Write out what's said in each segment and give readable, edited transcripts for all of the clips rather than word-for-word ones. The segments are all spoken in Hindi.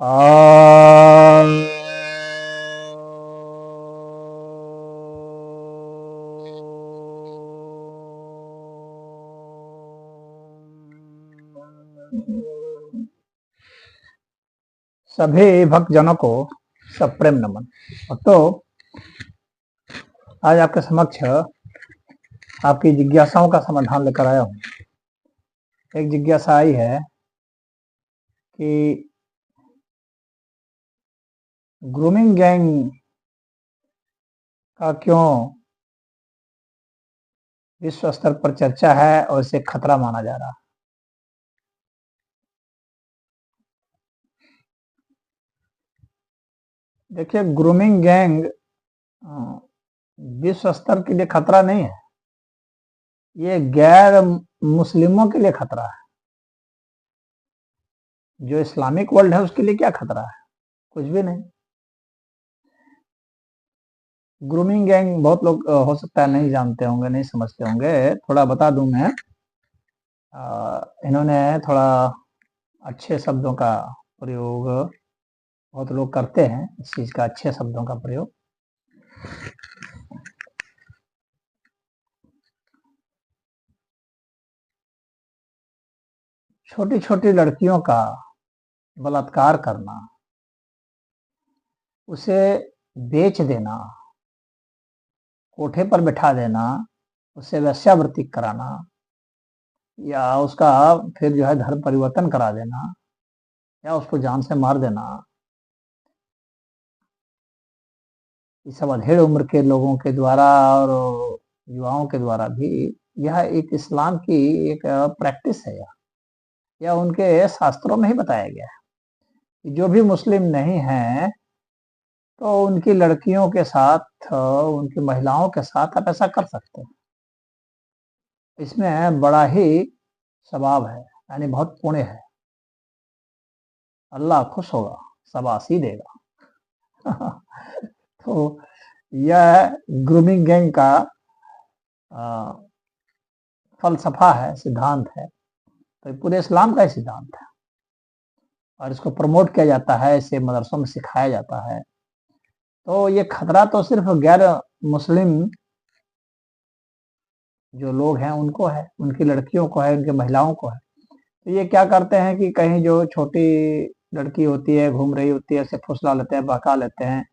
आ सभी भक्तजनों को सप्रेम नमन। तो आज आपके समक्ष आपकी जिज्ञासाओं का समाधान लेकर आया हूँ। एक जिज्ञासा आई है कि ग्रूमिंग गैंग का क्यों विश्व स्तर पर चर्चा है और इसे खतरा माना जा रहा है। देखिए, ग्रूमिंग गैंग विश्व स्तर के लिए खतरा नहीं है, ये गैर मुस्लिमों के लिए खतरा है। जो इस्लामिक वर्ल्ड है उसके लिए क्या खतरा है? कुछ भी नहीं। ग्रूमिंग गैंग बहुत लोग हो सकता है नहीं जानते होंगे, नहीं समझते होंगे, थोड़ा बता दूं मैं। इन्होंने थोड़ा अच्छे शब्दों का प्रयोग बहुत लोग करते हैं, इस चीज का अच्छे शब्दों का प्रयोग। छोटी छोटी लड़कियों का बलात्कार करना, उसे बेच देना, कोठे पर बैठा देना, उससे वेश्यावृत्ति कराना, या उसका फिर जो है धर्म परिवर्तन करा देना, या उसको जान से मार देना, ये सब अधेड़ उम्र के लोगों के द्वारा और युवाओं के द्वारा भी यह एक इस्लाम की एक प्रैक्टिस है। यह उनके शास्त्रों में ही बताया गया है कि जो भी मुस्लिम नहीं है तो उनकी लड़कियों के साथ, उनकी महिलाओं के साथ आप ऐसा कर सकते हैं। इसमें बड़ा ही सवाब है, यानी बहुत पुण्य है। अल्लाह खुश होगा, शाबाशी देगा। तो यह ग्रूमिंग गैंग का फलसफा है, सिद्धांत है। तो पूरे इस्लाम का ही सिद्धांत है और इसको प्रमोट किया जाता है, इसे मदरसों में सिखाया जाता है। तो ये खतरा तो सिर्फ गैर मुस्लिम जो लोग हैं उनको है, उनकी लड़कियों को है, उनकी महिलाओं को है। तो ये क्या करते हैं कि कहीं जो छोटी लड़की होती है, घूम रही होती है, उसे फुसला लेते हैं, बहका लेते हैं,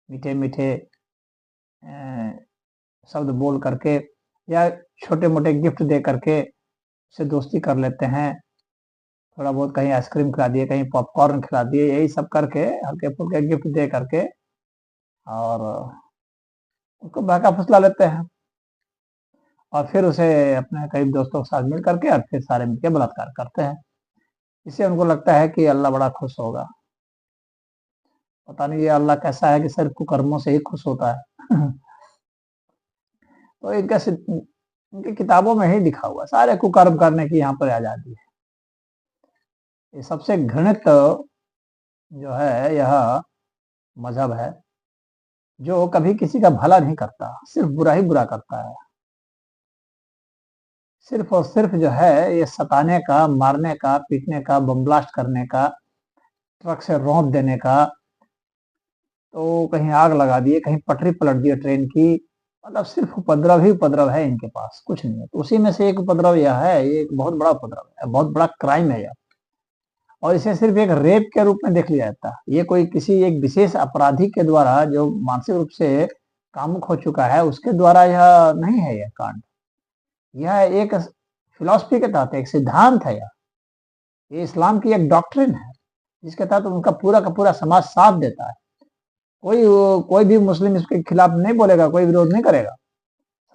मीठे मीठे शब्द बोल करके या छोटे मोटे गिफ्ट दे करके उससे दोस्ती कर लेते हैं। थोड़ा बहुत कहीं आइसक्रीम खिला दिए, कहीं पॉपकॉर्न खिला दिए, यही सब करके हल्के फुल्के गिफ्ट दे करके और उसको बहका फुसला लेते हैं और फिर उसे अपने करीब दोस्तों के साथ मिल करके और फिर सारे मिलकर बलात्कार करते हैं। इससे उनको लगता है कि अल्लाह बड़ा खुश होगा। पता नहीं ये अल्लाह कैसा है कि सिर्फ कुकर्मों से ही खुश होता है। तो इनकी किताबों में ही लिखा हुआ, सारे कुकर्म करने की यहाँ पर आजादी है। ये सबसे घृणित जो है यह मजहब है, जो कभी किसी का भला नहीं करता, सिर्फ बुरा ही बुरा करता है। सिर्फ और सिर्फ जो है ये सताने का, मारने का, पीटने का, बम ब्लास्ट करने का, ट्रक से रौंद देने का, तो कहीं आग लगा दिए, कहीं पटरी पलट दिए ट्रेन की, मतलब सिर्फ उपद्रव ही उपद्रव है इनके पास, कुछ नहीं है। तो उसी में से एक उपद्रव यह है, ये एक बहुत बड़ा उपद्रव है, बहुत बड़ा क्राइम है यह। और इसे सिर्फ एक रेप के रूप में देख लिया जाता है। ये कोई किसी एक विशेष अपराधी के द्वारा जो मानसिक रूप से कामुक हो चुका है उसके द्वारा यह नहीं है, यह कांड, यह एक फिलॉसफी के तहत एक सिद्धांत है। ये इस्लाम की एक डॉक्ट्रिन है जिसके तहत उनका पूरा का पूरा समाज साथ देता है। कोई भी मुस्लिम इसके खिलाफ नहीं बोलेगा, कोई विरोध नहीं करेगा,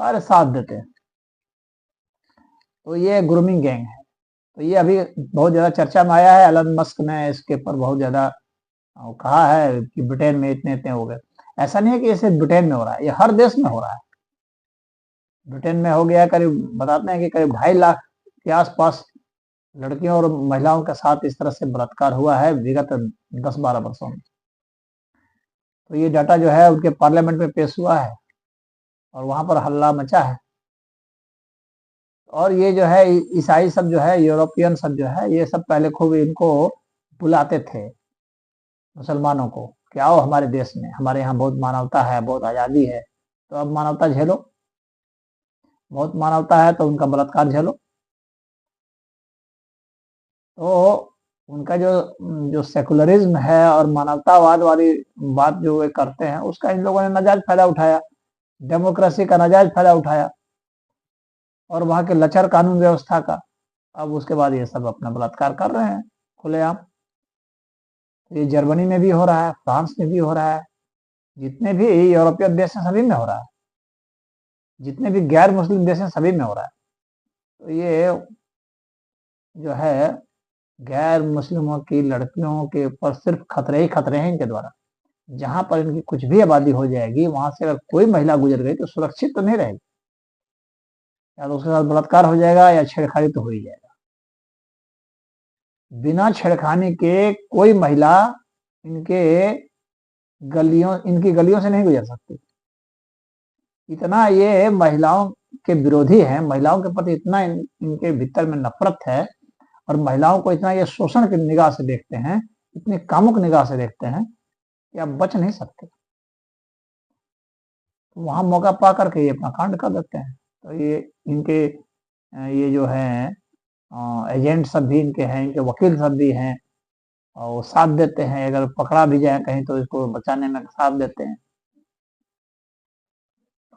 सारे साथ देते हैं। तो ये ग्रूमिंग गैंग है। तो ये अभी बहुत ज्यादा चर्चा में आया है। एलन मस्क ने इसके ऊपर बहुत ज्यादा कहा है कि ब्रिटेन में इतने इतने हो गए। ऐसा नहीं है कि ये सिर्फ ब्रिटेन में हो रहा है, ये हर देश में हो रहा है। ब्रिटेन में हो गया करीब, बताते हैं कि करीब 2.5 लाख के आसपास लड़कियों और महिलाओं के साथ इस तरह से बलात्कार हुआ है विगत 10-12 वर्षों में। तो ये डाटा जो है उनके पार्लियामेंट में पेश हुआ है और वहां पर हल्ला मचा है। और ये जो है ईसाई सब जो है, यूरोपियन सब जो है, ये सब पहले खूब इनको बुलाते थे मुसलमानों को कि आओ हमारे देश में, हमारे यहाँ बहुत मानवता है, बहुत आज़ादी है। तो अब मानवता झेलो, बहुत मानवता है तो उनका बलात्कार झेलो। तो उनका जो जो सेकुलरिज्म है और मानवतावाद वाली बात जो वे करते हैं, उसका इन लोगों ने नाजायज फायदा उठाया, डेमोक्रेसी का नाजायज फायदा उठाया और वहाँ के लचर कानून व्यवस्था का। अब उसके बाद ये सब अपना बलात्कार कर रहे हैं खुलेआम। ये जर्मनी में भी हो रहा है, फ्रांस में भी हो रहा है, जितने भी यूरोपीय देश हैं सभी में हो रहा है, जितने भी गैर मुस्लिम देश हैं सभी में हो रहा है। तो ये जो है गैर मुस्लिमों की लड़कियों के ऊपर सिर्फ खतरे ही खतरे हैं इनके द्वारा। जहां पर इनकी कुछ भी आबादी हो जाएगी, वहां से अगर कोई महिला गुजर गई तो सुरक्षित तो नहीं रहेगी, या तो उसके साथ बलात्कार हो जाएगा या छेड़खानी तो हो ही जाएगा। बिना छेड़खानी के कोई महिला इनकी गलियों से नहीं गुजर सकती। इतना ये महिलाओं के विरोधी हैं, महिलाओं के प्रति इतना इनके भीतर में नफरत है और महिलाओं को इतना ये शोषण की निगाह से देखते हैं, इतनी कामुक निगाह से देखते हैं कि आप बच नहीं सकते। तो वहां मौका पा करके ये अपना कांड कर देते हैं। तो ये इनके ये जो है एजेंट सब भी इनके हैं, इनके वकील सब भी हैं और वो साथ देते हैं, अगर पकड़ा भी जाए कहीं तो इसको बचाने में साथ देते हैं।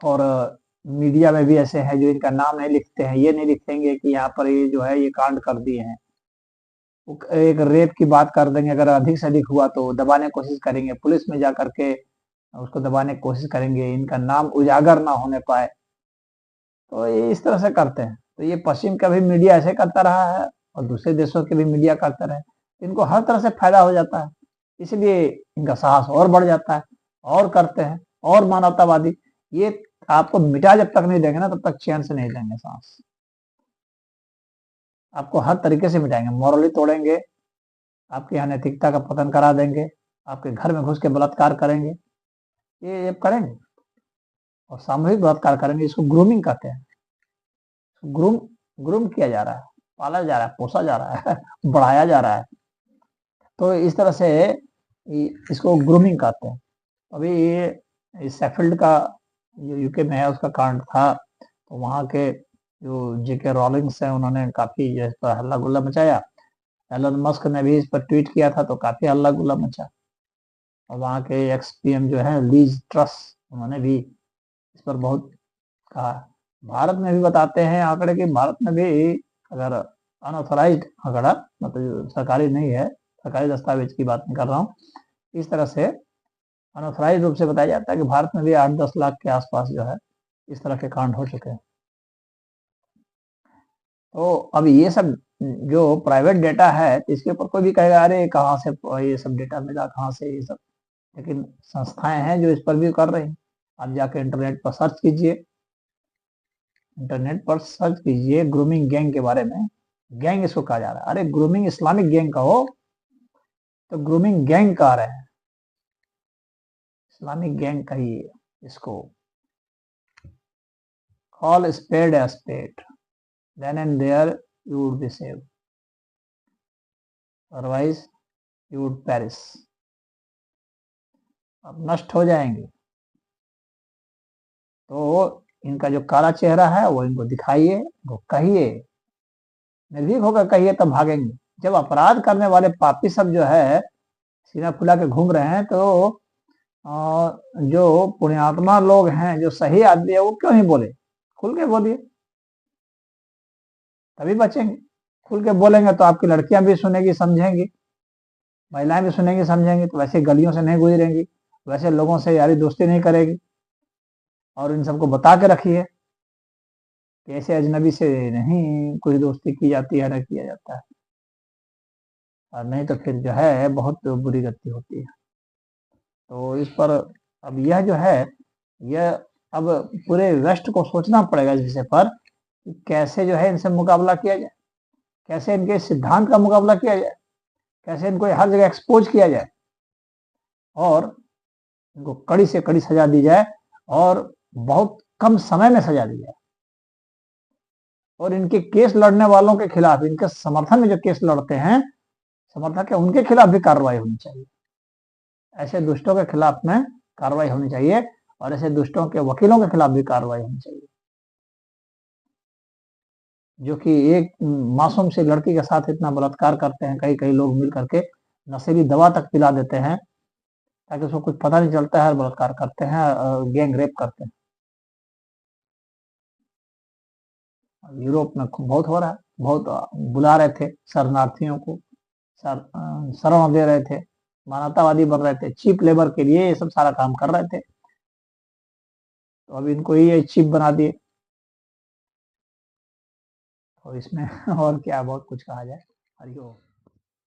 और मीडिया में भी ऐसे हैं जो इनका नाम नहीं लिखते हैं, ये नहीं लिखेंगे कि यहाँ पर ये जो है ये कांड कर दिए हैं। एक रेप की बात कर देंगे, अगर अधिक से अधिक हुआ तो दबाने की कोशिश करेंगे, पुलिस में जा करके उसको दबाने की कोशिश करेंगे, इनका नाम उजागर ना होने पाए। तो ये इस तरह से करते हैं। तो ये पश्चिम का भी मीडिया ऐसे करता रहा है और दूसरे देशों के भी मीडिया करते रहे, इनको हर तरह से फायदा हो जाता है, इसलिए इनका साहस और बढ़ जाता है और करते हैं और मानवतावादी। ये आपको मिटा जब तक नहीं देंगे ना, तब तक चैन से नहीं लेंगे सांस। आपको हर तरीके से मिटाएंगे, मॉरली तोड़ेंगे, आपके यहाँ नैतिकता का पतन करा देंगे, आपके घर में घुस के बलात्कार करेंगे, ये करेंगे और सामूहिक बलात्कार करेंगे। इसको ग्रूमिंग कहते हैं। ग्रूम ग्रूम किया जा रहा है, पाला जा रहा है, पोसा जा रहा है बढ़ाया जा रहा है। तो इस तरह से इसको ग्रूमिंग कहते हैं। अभी ये शेफील्ड का जो यूके में है उसका कांड था, तो वहाँ के जो जेके रॉलिंग्स हैं उन्होंने काफी इस पर हल्ला गुल्ला मचाया। एलन मस्क ने भी इस पर ट्वीट किया था तो काफी हल्ला गुल्ला मचा। और वहाँ के एक्स पीएम जो है लीज ट्रस, उन्होंने भी इस पर बहुत कहा। भारत में भी बताते हैं आंकड़े कि भारत में भी अगर अनऑथराइज्ड आंकड़ा, मतलब सरकारी नहीं है, सरकारी दस्तावेज की बात नहीं कर रहा हूँ, इस तरह से अनऑथराइज रूप से बताया जाता है कि भारत में भी 8-10 लाख के आसपास जो है इस तरह के कांड हो चुके हैं। तो अब ये सब जो प्राइवेट डेटा है, इसके ऊपर कोई भी कहेगा अरे कहाँ से ये सब डेटा मिला, कहाँ से ये सब, लेकिन संस्थाएं हैं जो इस पर भी कर रही हैं। आप जाके इंटरनेट पर सर्च कीजिए, ग्रूमिंग गैंग के बारे में। गैंग इसको कहा जा रहा है, अरे ग्रूमिंग इस्लामिक गैंग कहो तो ग्रूमिंग गैंग कह रहे हैं, इस्लामिक गैंग कहिए इसको। Call a spade a spade, then and there you would be saved, otherwise you would perish। अब नष्ट हो जाएंगे। तो इनका जो काला चेहरा है वो इनको दिखाइए, इनको कहिए, निर्भीक होकर कहिए तब भागेंगे। जब अपराध करने वाले पापी सब जो है सीना फुला के घूम रहे हैं, तो जो पुण्यात्मा लोग हैं, जो सही आदमी है, वो क्यों नहीं बोले? खुल के बोलिए, तभी बचेंगे। खुल के बोलेंगे तो आपकी लड़कियां भी सुनेगी, समझेंगी, महिलाएं भी सुनेंगी, समझेंगी, तो वैसे गलियों से नहीं गुजरेंगी, वैसे लोगों से यारी दोस्ती नहीं करेगी। और इन सबको बता के रखिए कि ऐसे अजनबी से नहीं कोई दोस्ती की जाती है, न किया जाता है, और नहीं तो फिर जो है बहुत बुरी गति होती है। तो इस पर अब यह जो है, यह अब पूरे वेस्ट को सोचना पड़ेगा इस विषय पर कि कैसे जो है इनसे मुकाबला किया जाए, कैसे इनके सिद्धांत का मुकाबला किया जाए, कैसे इनको हर जगह एक्सपोज किया जाए और इनको कड़ी से कड़ी सजा दी जाए और बहुत कम समय में सजा दी जाए। और इनके केस लड़ने वालों के खिलाफ, इनके समर्थन में जो केस लड़ते हैं, समर्थक है, उनके खिलाफ भी कार्रवाई होनी चाहिए। ऐसे दुष्टों के खिलाफ में कार्रवाई होनी चाहिए और ऐसे दुष्टों के वकीलों के खिलाफ भी कार्रवाई होनी चाहिए, जो कि एक मासूम सी लड़की के साथ इतना बलात्कार करते हैं, कई कई लोग मिल करके नशीली दवा तक पिला देते हैं ताकि उसको कुछ पता नहीं चलता है, बलात्कार करते हैं, गैंग रेप करते हैं। यूरोप में बहुत हो रहा है, बहुत बुला रहे थे शरणार्थियों को, शरण दे रहे थे, मानवतावादी बन रहे थे, चीप लेबर के लिए ये सब सारा काम कर रहे थे, तो अब इनको ये चीप बना दिए। तो इसमें और क्या बहुत कुछ कहा जाए। हरिओम।